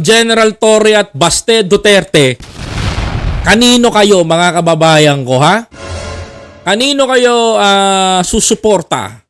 General Torre at Baste Duterte, kanino kayo mga kababayan ko, ha? Kanino kayo susuporta?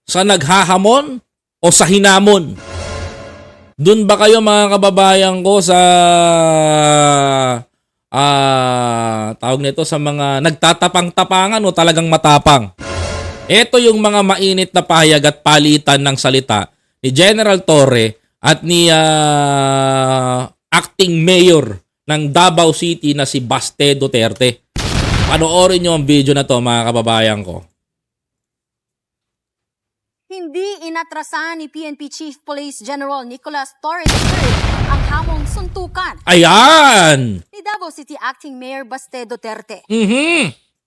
Sa naghahamon o sa hinamon? Doon ba kayo mga kababayan ko sa tawag nito sa mga nagtatapang-tapangan o talagang matapang? Ito yung mga mainit na pahayag at palitan ng salita ni General Torre at ni acting mayor ng Davao City na si Baste Duterte. Panoorin nyo ang video na to mga kababayan ko. Hindi inatrasahan ni PNP Chief Police General Nicolas Torre III ang hamong suntukan Ayan! ni Davao City Acting Mayor Baste Duterte.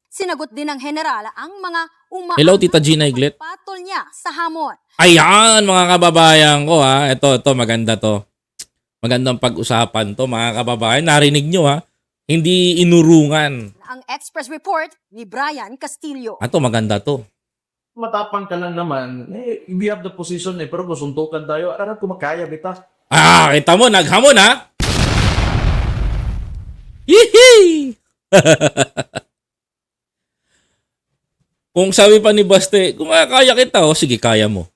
Sinagot din ng general ang mga Hello, Tita Gina Iglet. patol niya sa hamon. Ayan mga kababayan ko, ha. Ito maganda to. Magandang pag-usapan to mga kababayan. Narinig nyo, ha. Hindi inurungan. Ang Express Report ni Brian Castillo. Ito maganda to. Matapang ka lang naman, we have the position pero kung suntukan tayo, ararap ko makaya, bita. Kita mo, naghamon, ha? Hihi! Kung sabi pa ni Baste, kung kaya kita, sige, kaya mo.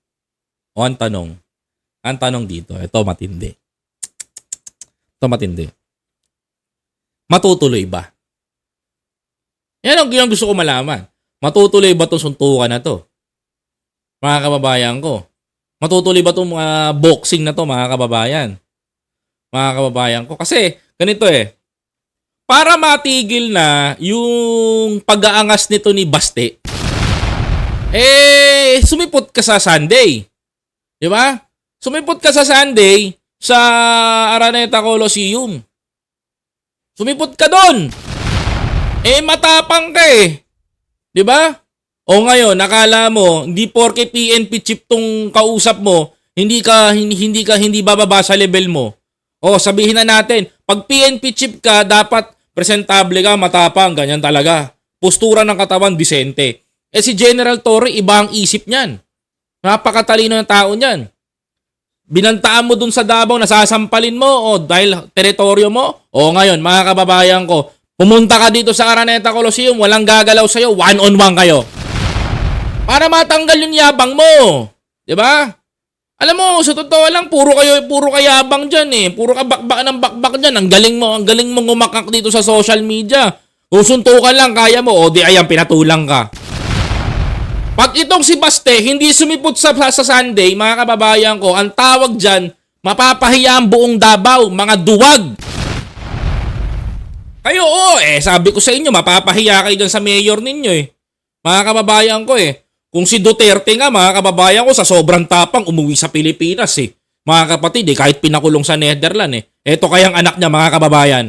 O, ang tanong dito, ito matindi. Matutuloy ba? Yan ang gusto ko malaman. Matutuloy ba itong suntukan na to? Mga kababayan ko. Matutuloy ba itong mga boxing na to, mga kababayan? Mga kababayan ko. Kasi, ganito para matigil na yung pag-aangas nito ni Baste, sumipot ka sa Sunday. Di ba? Sumipot ka sa Sunday sa Araneta Coliseum. Sumipot ka doon. Matapang ka Di ba? O ngayon, nakala mo, hindi porke PNP chief tong kausap mo, hindi bababa sa level mo. O sabihin na natin, pag PNP chief ka, dapat presentable ka, matapang, ganyan talaga. Postura ng katawan, disente. Si General Torre, iba ang isip niyan. Napakatalino ng tao niyan. Binantaan mo dun sa Davao, nasasampalin mo, dahil teritoryo mo. O ngayon, mga kababayan ko, pumunta ka dito sa Araneta Coliseum, walang gagalaw sa'yo, one-on-one kayo. Para matanggal yung yabang mo. Diba? Alam mo, sa totoo lang, puro kayabang dyan Puro ka bakbak ng bakbak dyan. Ang galing mo ngumakak dito sa social media. Kung suntukan lang, kaya mo, di ayan, pinatulang ka. Pag itong si Baste, hindi sumipot sa Sunday, mga kababayan ko, ang tawag dyan, mapapahiya ang buong Davao, mga duwag. Kayo, sabi ko sa inyo, mapapahiya kayo dyan sa mayor ninyo Mga kababayan ko Kung si Duterte nga, mga kababayan ko, sa sobrang tapang, umuwi sa Pilipinas Mga kapatid, kahit pinakulong sa Netherlands Ito kayang anak niya, mga kababayan.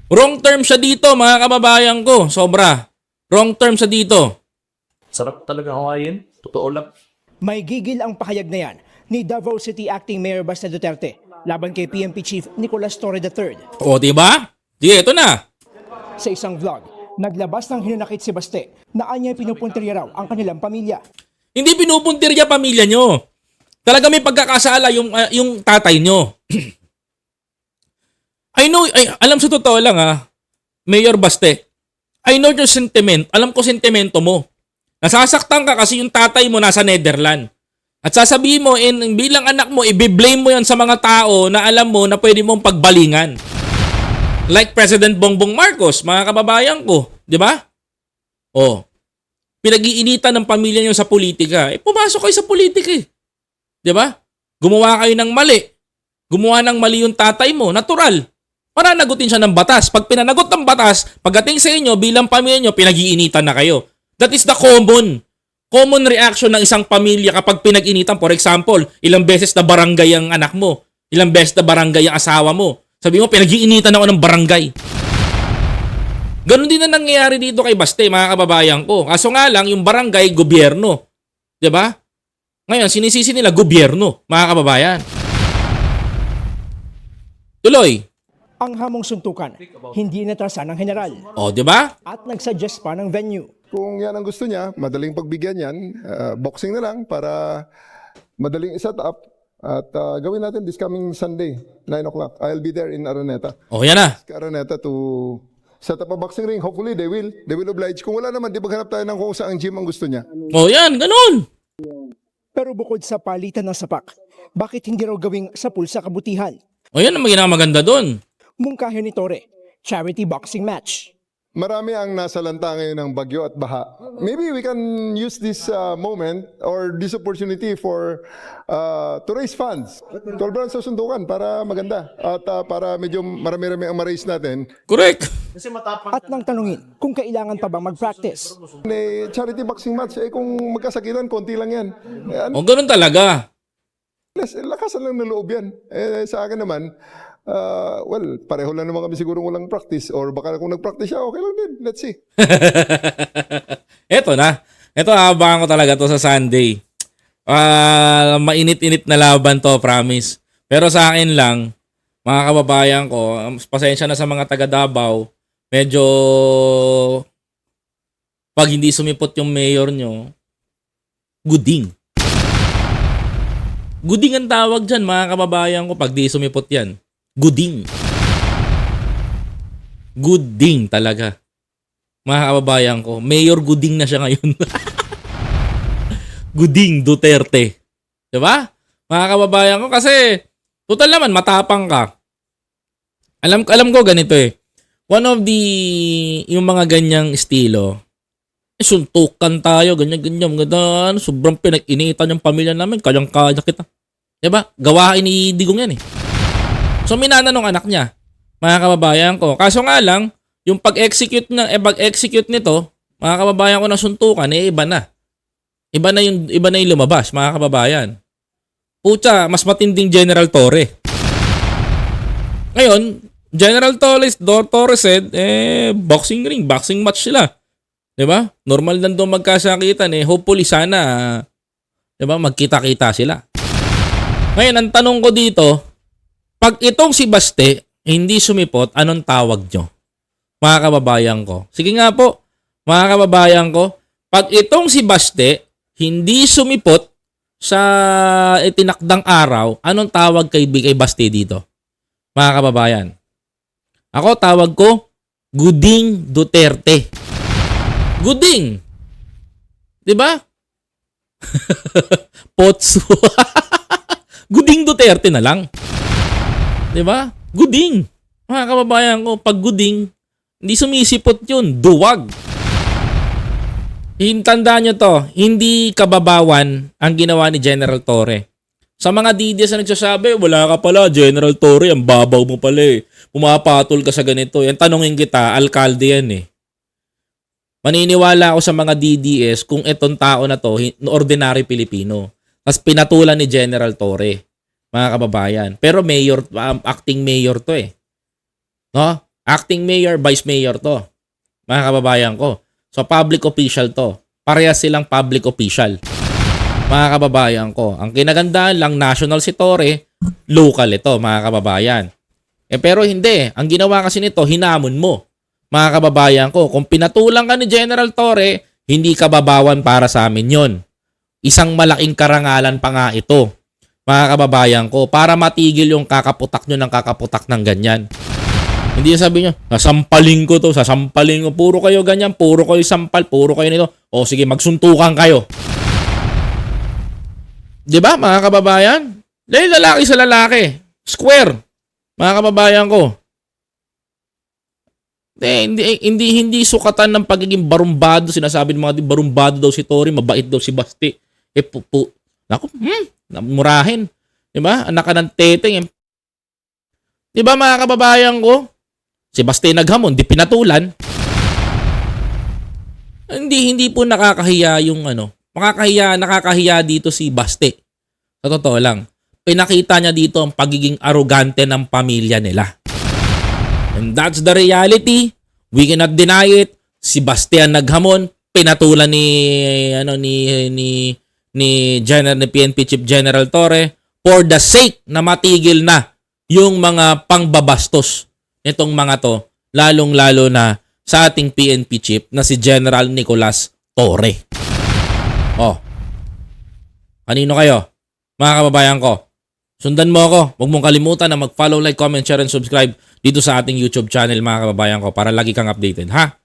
Wrong term siya dito, mga kababayan ko. Sobra. Wrong term siya dito. Sarap talaga hawayin, totoo lang. May gigil ang pahayag na yan ni Davao City Acting Mayor Baste Duterte laban kay PNP Chief Nicolas Torre III. O, diba? Sige, ito na. Sa isang vlog, naglabas ng hinanakit si Baste na anya'y pinupuntirya raw ang kanilang pamilya. Hindi pinupuntirya pamilya nyo. Talaga may pagkakasala yung tatay nyo. Alam sa totoo lang Mayor Baste, I know your sentiment. Alam ko sentimento mo. Nasasaktan ka kasi yung tatay mo nasa Netherlands. At sasabihin mo, bilang anak mo, i-blame mo yan sa mga tao na alam mo na pwede mong pagbalingan. Like President Bongbong Marcos, mga kababayan ko. Di ba? Pinag-iinitan ng pamilya nyo sa politika. Pumasok kayo sa politika Di ba? Gumawa kayo ng mali. Gumawa ng mali yung tatay mo. Natural. Para nagutin siya ng batas. Pag pinanagot ng batas, pagdating sa inyo, bilang pamilya nyo, pinag-iinitan na kayo. That is the common reaction ng isang pamilya kapag pinag-initan. For example, ilang beses na barangay ang anak mo. Ilang beses na barangay ang asawa mo. Sabi mo, pinag-iinitan ako ng barangay. Ganon din na nangyayari dito kay Baste, mga kababayan ko. Kaso nga lang, yung barangay, gobyerno. Diba? Ngayon, sinisisi nila gobyerno, mga kababayan. Tuloy. Ang hamong suntukan, hindi inatrasan ng general. Diba? At nagsuggest pa ng venue. Kung yan ang gusto niya, madaling pagbigyan yan, boxing na lang para madaling iset up. At gawin natin this coming Sunday, 9 o'clock. I'll be there in Araneta. O, yan na. Araneta to set up a boxing ring. Hopefully, they will oblige. Kung wala naman, di maghanap tayo ng kung saan gym ang gusto niya. O, yan, ganun. Pero bukod sa palitan ng sapak, bakit hindi raw gawing sa pulsa kabutihan? O, yan ang maganda doon. Mungkahi ni Torre, charity boxing match. Marami ang nasalanta ngayon ng bagyo at baha. Maybe we can use this moment or this opportunity for to raise funds. 12 rounds sa sundukan para maganda at para medyo marami-rami ang ma-raise natin. Correct. Kasi matapang At nang tanungin kung kailangan pa bang mag-practice. Charity boxing match, kung magkasakitan, konti lang yan. O, ganun talaga. Lakasan lang ng loob yan. Sa akin naman, well, pareho lang naman kami siguro walang practice or baka kung nag-practice siya, okay lang din. Let's see. Eto na. Eto, abangan ko talaga to sa Sunday. Mainit-init na laban to, promise. Pero sa akin lang, mga kababayan ko, pasensya na sa mga taga Davao, medyo pag hindi sumipot yung mayor nyo, guding. Guding ang tawag dyan, mga kababayan ko, pag di sumipot yan. Guding. Guding talaga. Mga kababayan ko, Mayor Guding na siya ngayon. Guding Duterte. Diba? Mga kababayan ko, kasi total naman, matapang ka. Alam ko ganito eh. One of the, yung mga ganyang estilo, suntukan tayo, ganyan, sobrang pinag-initan yung pamilya namin, kayang-kaya kita. Diba? Gawain ni Digong yan eh. So, minana nung anak niya, mga kababayan ko. Kaso nga lang, yung pag-execute nito, mga kababayan ko na suntukan, iba na. Iba na yung lumabas, mga kababayan. Pucha, mas matinding General Torre. Ngayon, General Torres said, boxing ring, boxing match sila. Diba? Normal lang doon magkasakitan hopefully sana, diba, magkita-kita sila. Ngayon, ang tanong ko dito, pag itong si Baste hindi sumipot, anong tawag nyo? Mga kababayan ko. Sige nga po, mga kababayan ko, pag itong si Baste hindi sumipot sa itinakdang araw, anong tawag kay Baste dito? Mga kababayan. Ako, tawag ko, Guding Duterte. Guding. Diba? Potso. Guding Duterte na lang. Diba? Guding. Mga kababayan ko, pag guding, hindi sumisipot yun. Duwag. Tandaan nyo to, hindi kababawan ang ginawa ni General Torre. Sa mga DDS na nagsasabi, wala ka pala, General Torre, ang babaw mo pala eh. Pumapatol ka sa ganito. Yan, tanongin kita, alkalde yan eh. Maniniwala ako sa mga DDS kung itong tao na to, ordinary Pilipino. Tapos pinatulan ni General Torre, mga kababayan. Pero mayor, acting mayor to eh. No? Acting mayor, vice mayor to. Mga kababayan ko. So public official to. Parehas silang public official. Mga kababayan ko. Ang kinagandaan lang, national si Torre, local ito, mga kababayan. Pero hindi. Ang ginawa kasi nito, hinamon mo. Mga kababayan ko, kung pinatulang ka ni General Torre, hindi kababawan para sa amin yon. Isang malaking karangalan pa nga ito, mga kababayan ko, para matigil yung kakaputak nyo ng kakaputak ng ganyan. Hindi sabi nyo, sasampaling ko to, sasampaling ko, puro kayo ganyan, puro kayo sampal, puro kayo nito. O sige, magsuntukan kayo. Diba, mga kababayan? Dahil lalaki sa lalaki. Square. Mga kababayan ko. Hindi sukatan ng pagiging barumbado. Sinasabi ng mga barumbado daw si Torre, mabait daw si Baste. Naku, murahin. Diba? Anak ka ng teteng. Diba, mga kababayan ko? Si Baste naghamon, di pinatulan. Hindi po nakakahiya yung nakakahiya dito si Baste. Sa totoo lang. Pinakita niya dito ang pagiging arrogante ng pamilya nila. And that's the reality. We cannot deny it. Si Bastian naghamon, pinatulan ni PNP Chief General Torre for the sake na matigil na yung mga pangbabastos nitong mga to, lalong-lalo na sa ating PNP Chief na si General Nicolas Torre. Oh. Kanino kayo? Mga kababayan ko. Sundan mo ako. Huwag mong kalimutan na mag-follow, like, comment, share, and subscribe dito sa ating YouTube channel mga kababayan ko para lagi kang updated, ha?